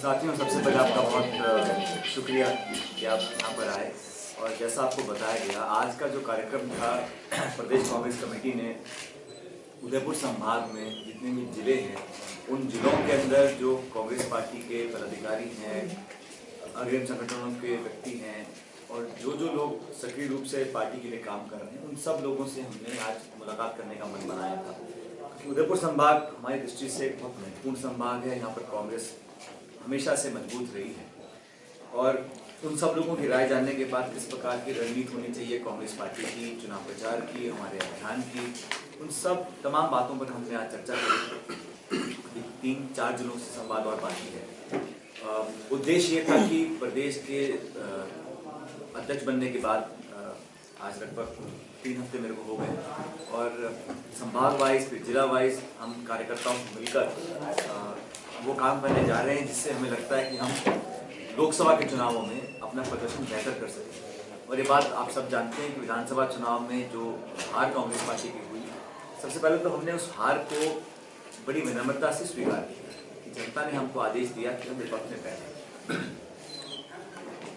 साथियों, सबसे पहले आपका बहुत शुक्रिया कि आप यहाँ पर आए। और जैसा आपको बताया गया, आज का जो कार्यक्रम था, प्रदेश कांग्रेस कमेटी ने उदयपुर संभाग में जितने भी जिले हैं, उन जिलों के अंदर जो कांग्रेस पार्टी के पदाधिकारी हैं, अग्रिम संगठनों के व्यक्ति हैं और जो लोग सक्रिय रूप से पार्टी के लिए काम कर रहे हैं, उन सब लोगों से हमने आज मुलाकात करने का मन बनाया था। उदयपुर संभाग हमारी दृष्टि से एक बहुत महत्वपूर्ण संभाग है। यहाँ पर कांग्रेस हमेशा से मजबूत रही है और उन सब लोगों की राय जानने के बाद किस प्रकार की रणनीति होनी चाहिए कांग्रेस पार्टी की, चुनाव प्रचार की, हमारे अभियान की, उन सब तमाम बातों पर हमने आज चर्चा की। 3-4 जिलों से संवाद और बाकी है। उद्देश्य ये था कि प्रदेश के अध्यक्ष बनने के बाद आज लगभग 3 हफ्ते मेरे को हो गए और संभाग वाइज फिर जिला वाइज हम कार्यकर्ताओं को मिलकर वो काम करने जा रहे हैं, जिससे हमें लगता है कि हम लोकसभा के चुनावों में अपना प्रदर्शन बेहतर कर सकें। और ये बात आप सब जानते हैं कि विधानसभा चुनाव में जो हार कांग्रेस पार्टी की हुई, सबसे पहले तो हमने उस हार को बड़ी विनम्रता से स्वीकार किया कि जनता ने हमको आदेश दिया कि हम विपक्ष में बैठे।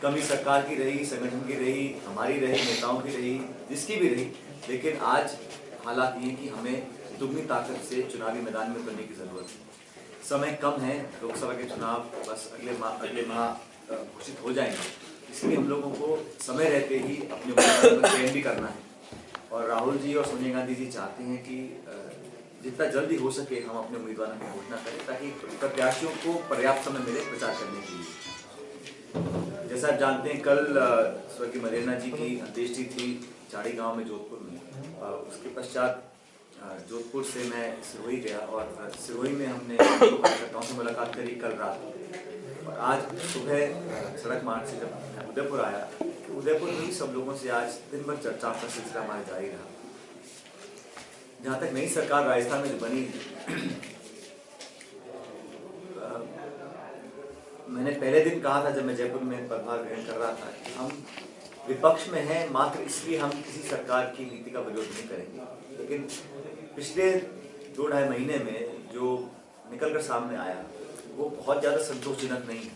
कमी सरकार की रही, संगठन की रही, हमारी रही, नेताओं की रही, जिसकी भी रही, लेकिन आज हालात ये कि हमें दुगनी ताकत से चुनावी मैदान में उतरने की जरूरत है। समय कम है, लोकसभा के चुनाव बस अगले माह घोषित हो जाएंगे, इसलिए हम लोगों को समय रहते ही अपने उम्मीदवारों का चयन भी करना है। और राहुल जी और सोनिया गांधी जी चाहते हैं कि जितना जल्दी हो सके हम अपने उम्मीदवारों की घोषणा करें, ताकि प्रत्याशियों को पर्याप्त समय मिले प्रचार करने के लिए। जैसा आप जानते हैं, कल स्वर्गीय मदेरणा जी की अंत्येष्टि थी चाड़ी गांव में, जोधपुर में। उसके पश्चात जोधपुर से मैं सिरोही गया और सिरोही में हमने कार्यकर्ताओं से मुलाकात करी कल रात। और आज सुबह सड़क मार्ग से जब मैं उदयपुर आया, तो उदयपुर में भी सब लोगों से आज दिन भर चर्चा का सिलसिला हमारा जारी रहा। जहाँ तक नई सरकार राजस्थान में जो बनी, मैंने पहले दिन कहा था जब मैं जयपुर में पदभार ग्रहण कर रहा था कि हम विपक्ष में हैं, मात्र इसलिए हम किसी सरकार की नीति का विरोध नहीं करेंगे। लेकिन पिछले 2-2.5 महीने में जो निकल कर सामने आया वो बहुत ज़्यादा संतोषजनक नहीं है।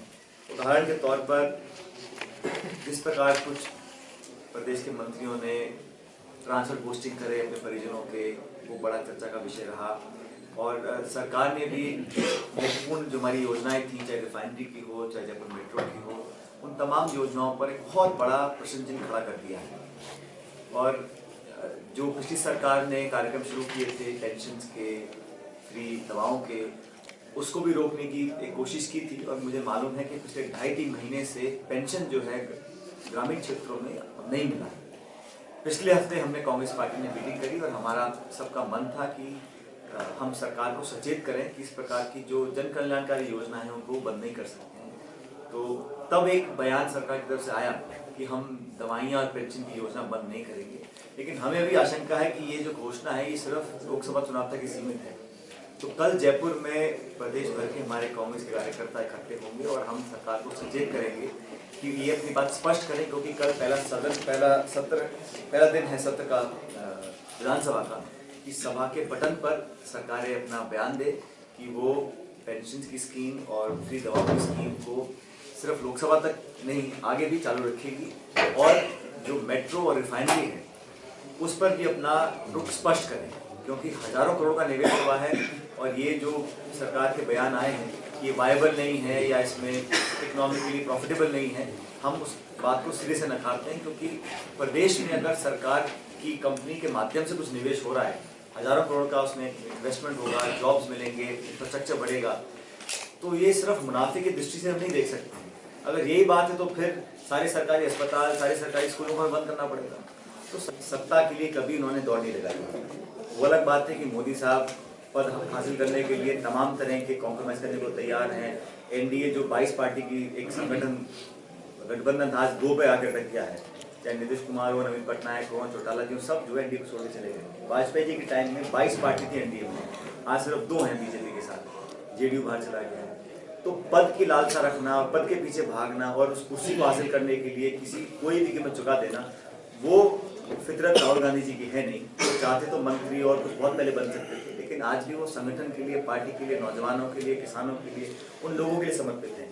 उदाहरण के तौर पर जिस प्रकार कुछ प्रदेश के मंत्रियों ने ट्रांसफर पोस्टिंग करे अपने परिजनों के, वो बड़ा चर्चा का विषय रहा। और सरकार ने भी महत्वपूर्ण जो हमारी योजनाएं थी, चाहे रिफाइनरी की हो, चाहे जयपुर मेट्रो की हो, उन तमाम योजनाओं पर एक बहुत बड़ा प्रश्न चिन्ह खड़ा कर दिया है। और जो पिछली सरकार ने कार्यक्रम शुरू किए थे पेंशन के, फ्री दवाओं के, उसको भी रोकने की एक कोशिश की थी। और मुझे मालूम है कि पिछले 2.5-3 महीने से पेंशन जो है ग्रामीण क्षेत्रों में नहीं मिला। पिछले हफ्ते हमने कांग्रेस पार्टी ने मीटिंग करी और हमारा सबका मन था कि हम सरकार को सचेत करें कि इस प्रकार की जो जन कल्याणकारी योजना है उनको बंद नहीं कर सकते हैं। तो तब एक बयान सरकार की तरफ से आया कि हम दवाइयाँ और पेंशन की योजना बंद नहीं करेंगे। लेकिन हमें भी आशंका है कि ये जो घोषणा है ये सिर्फ लोकसभा चुनाव तक ही सीमित है। तो कल जयपुर में प्रदेश भर के हमारे कांग्रेस के कार्यकर्ता इकट्ठे होंगे और हम सरकार को सचेत करेंगे कि ये अपनी बात स्पष्ट करें, क्योंकि कल पहला दिन है सत्र का विधानसभा का। इस सभा के बटन पर सरकारें अपना बयान दे कि वो पेंशन की स्कीम और फ्री दवाओं की स्कीम को सिर्फ लोकसभा तक नहीं, आगे भी चालू रखेगी। और जो मेट्रो और रिफाइनरी है उस पर भी अपना रुख स्पष्ट करें, क्योंकि हजारों करोड़ का निवेश हुआ है और ये जो सरकार के बयान आए हैं कि ये वायबल नहीं है या इसमें इकोनॉमिकली प्रॉफिटेबल नहीं है, हम उस बात को सिरे से नकारते हैं। क्योंकि प्रदेश में अगर सरकार की कंपनी के माध्यम से कुछ निवेश हो रहा है, हजारों करोड़ का उसमें इन्वेस्टमेंट होगा, जॉब्स मिलेंगे, इंफ्रास्ट्रक्चर बढ़ेगा, तो ये सिर्फ मुनाफे की दृष्टि से हम नहीं देख सकते हैं। अगर यही बात है तो फिर सारे सरकारी अस्पताल, सारे सरकारी स्कूलों को बंद करना पड़ेगा। तो सत्ता के लिए कभी उन्होंने दौड़ नहीं लगाई। वो अलग बात है कि मोदी साहब पद हासिल करने के लिए तमाम तरह के कॉम्प्रोमाइज़ करने को तैयार हैं। एनडीए जो 22 पार्टी की एक संगठन गठबंधन था, आज 2 पे आकर तक किया है, चाहे नीतीश कुमार हो, नवीन पटनायक हो, चौटाला जी, सब जो है एनडीए को छोड़ के चले गए। वाजपेयी जी के टाइम में 22 पार्टी थी एनडीए में, आज सिर्फ 2 हैं बीजेपी के साथ, जेडीयू बाहर चला गया है। तो पद की लालसा रखना, पद के पीछे भागना और उस कुर्सी को हासिल करने के लिए कोई भी कीमत चुका देना, वो फितरत राहुल गांधी जी की है नहीं। वो चाहते तो मंत्री और कुछ बहुत पहले बन सकते थे, लेकिन आज भी वो संगठन के लिए, पार्टी के लिए, नौजवानों के लिए, किसानों के लिए, उन लोगों के लिए समर्पित है।